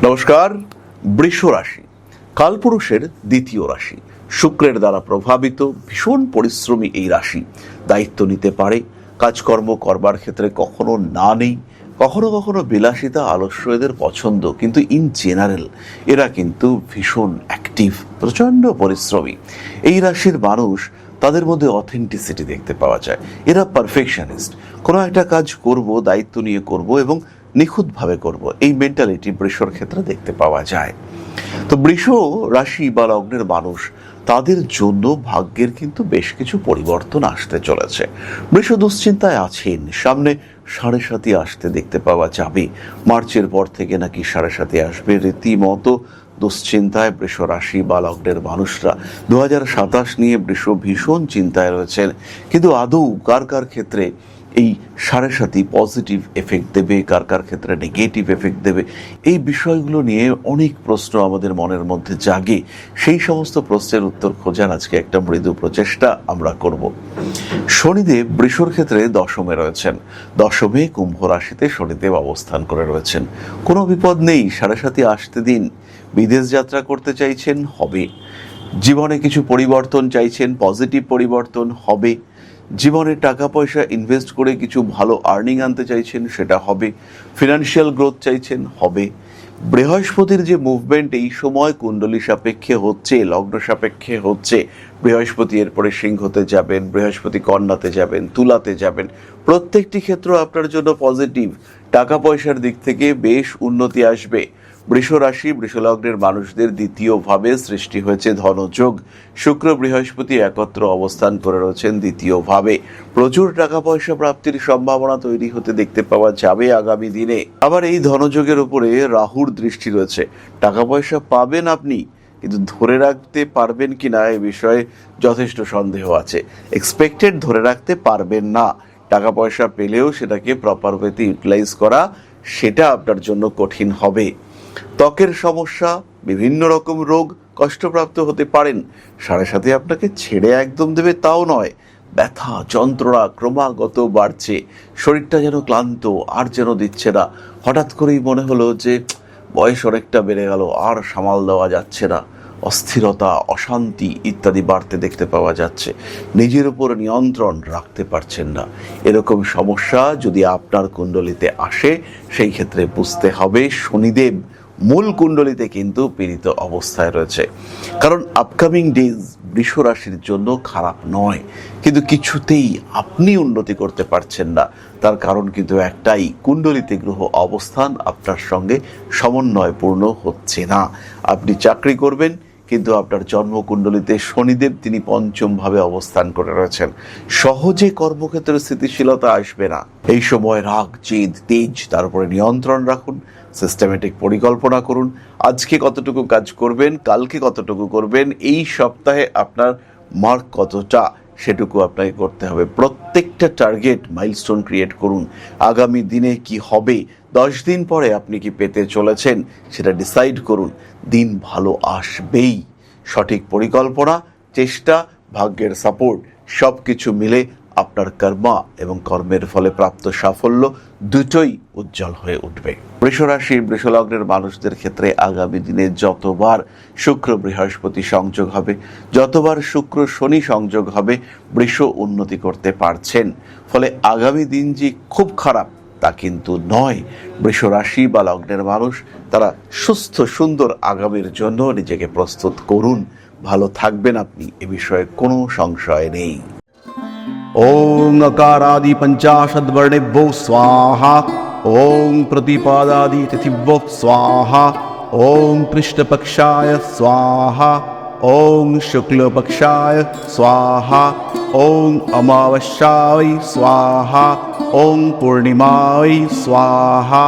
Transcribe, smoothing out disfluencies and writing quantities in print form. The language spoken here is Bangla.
নমস্কার। বৃষ রাশি কালপুরুষের দ্বিতীয় রাশি, শুক্রের দ্বারা প্রভাবিত, ভীষণ পরিশ্রমী এই রাশি। দায়িত্ব নিতে পারে, কাজকর্ম করবার ক্ষেত্রে কখনো না নেই, কখনো কখনো বিলাসিতা আলস্য এদের পছন্দ, কিন্তু ইন জেনারেল এরা কিন্তু ভীষণ অ্যাক্টিভ, প্রচণ্ড পরিশ্রমী। এই রাশির মানুষ, তাদের মধ্যে অথেন্টিসিটি দেখতে পাওয়া যায়। এরা পারফেকশনিস্ট। কোনো একটা কাজ করব, দায়িত্ব নিয়ে করব এবং নিখুঁতভাবে করব, এই মেন্টালিটি বৃষর ক্ষেত্রে দেখতে পাওয়া যায়। তো বৃষ রাশি বা লগ্নের মানুষ, তাদের জন্য ভাগ্যের কিন্তু বেশ কিছু পরিবর্তন আসতে চলেছে। বৃষ দুশ্চিন্তায় আছেন, সামনে 7.5 আসতে দেখতে পাওয়া যাবে। মার্চের পর থেকে নাকি 7.5 আসবে। রীতিমতো দুশ্চিন্তায় বৃষ রাশি বা লগ্নের মানুষরা। 2027 নিয়ে বৃষ ভীষণ চিন্তায় রয়েছেন, কিন্তু আদৌ কার কার ক্ষেত্রে এই 7.5 পজিটিভ এফেক্ট দেবে, কার কার ক্ষেত্রে নেগেটিভ এফেক্ট দেবে, এই বিষয়গুলো নিয়ে অনেক প্রশ্ন আমাদের মনের মধ্যে জাগে। সেই সমস্ত প্রশ্নের উত্তর খোঁজার আজকে একটা মৃদু প্রচেষ্টা আমরা করব। শনিদেব বৃষর ক্ষেত্রে দশমে রয়েছেন। দশমে কুম্ভ রাশিতে শনিদেব অবস্থান করে রয়েছেন। কোনো বিপদ নেই, 7.5 আসতে দিন। বিদেশ যাত্রা করতে চাইছেন, হবে। জীবনে কিছু পরিবর্তন চাইছেন, পজিটিভ পরিবর্তন হবে। জীবনে টাকা পয়সা ইনভেস্ট করে কিছু ভালো আর্নিং আনতে চাইছেন, সেটা হবে। ফিনান্সিয়াল গ্রোথ চাইছেন, হবে। বৃহস্পতির যে মুভমেন্ট এই সময় কুণ্ডলী সাপেক্ষে হচ্ছে, লগ্ন সাপেক্ষে হচ্ছে, বৃহস্পতি এরপরে সিংহতে যাবেন, বৃহস্পতি কন্যাতে যাবেন, তুলাতে যাবেন, প্রত্যেকটি ক্ষেত্র আপনার জন্য পজিটিভ। টাকা পয়সার দিক থেকে বেশ উন্নতি আসবে। বৃষ রাশি বৃষ লগ্নের মানুষদের দ্বিতীয়ভাবে সৃষ্টি হয়েছে ধনযোগ। শুক্র বৃহস্পতি একত্র অবস্থান করে রয়েছেন দ্বিতীয়ভাবে। প্রচুর টাকা পয়সা প্রাপ্তির সম্ভাবনা তৈরি হতে দেখতে পাওয়া যাবে আগামী দিনে। আবার এই ধনযোগের উপরে রাহুর দৃষ্টি রয়েছে। টাকা পয়সা পাবেন আপনি, কিন্তু ধরে রাখতে পারবেন কিনা এ বিষয়ে যথেষ্ট সন্দেহ আছে। এক্সপেক্টেড ধরে রাখতে পারবেন না। টাকা পয়সা পেলেও সেটাকে প্রপার ওয়েতে ইউটিলাইজ করা, সেটা আপনার জন্য কঠিন হবে। ত্বকের সমস্যা, বিভিন্ন রকম রোগ, কষ্টপ্রাপ্ত হতে পারেন। 7.5 আপনাকে ছেড়ে একদম দেবে তাও নয়, ব্যথা যন্ত্রণা ক্রমাগত বাড়ছে, শরীরটা যেন ক্লান্ত, আর যেন দিচ্ছে না। হঠাৎ করেই মনে হলো যে বয়স অনেকটা বেড়ে গেল, আর সামাল দেওয়া যাচ্ছে না। অস্থিরতা, অশান্তি ইত্যাদি বাড়তে দেখতে পাওয়া যাচ্ছে। নিজের উপর নিয়ন্ত্রণ রাখতে পারছেন না। এরকম সমস্যা যদি আপনার কুণ্ডলিতে আসে, সেই ক্ষেত্রে বুঝতে হবে শনিদেব মূল কুণ্ডলিতে কিন্তু পীড়িত অবস্থায় রয়েছে। কারণ আপকামিং ডেজ বৃষ রাশির জন্য খারাপ নয়, কিন্তু কিছুতেই আপনি উন্নতি করতে পারছেন না। তার কারণ কিন্তু একটাই, কুণ্ডলিতে গ্রহ অবস্থান আপনার সঙ্গে সমন্বয়পূর্ণ হচ্ছে না। আপনি চাকরি করবেন, কিন্তু আপনার জন্মকুণ্ডলিতে শনিদেব তিনি পঞ্চমভাবে অবস্থান করে রয়েছেন। সহজে কর্মক্ষেত্রে স্থিতিশীলতা আসবে না। এই সময় রাগ, জেদ, তেজ, তার উপরে নিয়ন্ত্রণ রাখুন। সিস্টেমেটিক পরিকল্পনা করুন। আজকে কতটুকু কাজ করবেন, কালকে কতটুকু করবেন, এই সপ্তাহে আপনার মার্ক কতটা, সেটুকু আপনাকে করতে হবে। প্রত্যেকটা টার্গেট মাইলস্টোন ক্রিয়েট করুন। আগামী দিনে কি হবে, 10 দিন পরে আপনি কি পেতে চলেছেন, সেটা ডিসাইড করুন। দিন ভালো আসবেই। সঠিক পরিকল্পনা, চেষ্টা, ভাগ্যের সাপোর্ট সব কিছু মিলে আপনার কর্মা এবং কর্মের ফলে প্রাপ্ত সাফল্য দুটোই উজ্জ্বল হয়ে উঠবে। বৃষ রাশি বৃষ লগ্নের মানুষদের ক্ষেত্রে আগামী দিনে যতবার শুক্র বৃহস্পতি সংযোগ হবে, যতবার শুক্র শনি সংযোগ হবে, বৃষ উন্নতি করতে পারছেন। ফলে আগামী দিন যে খুব খারাপ তা কিন্তু নয়। বৃষ রাশি বা লগ্নের মানুষ, তারা সুস্থ সুন্দর আগামীর জন্য নিজেকে প্রস্তুত করুন। ভালো থাকবেন আপনি, এ বিষয়ে কোনো সংশয় নেই। ओं अकारादि पंचाशद्वर्णेभ्यो स्वाहा। ओं प्रतिपादादि तिथिभ्यो स्वाहा। ओं कृष्णपक्षाय स्वाहा। ओं शुक्लपक्षाय स्वाहा। ओं अमावस्याय स्वाहा। ओं पूर्णिमाय स्वाहा।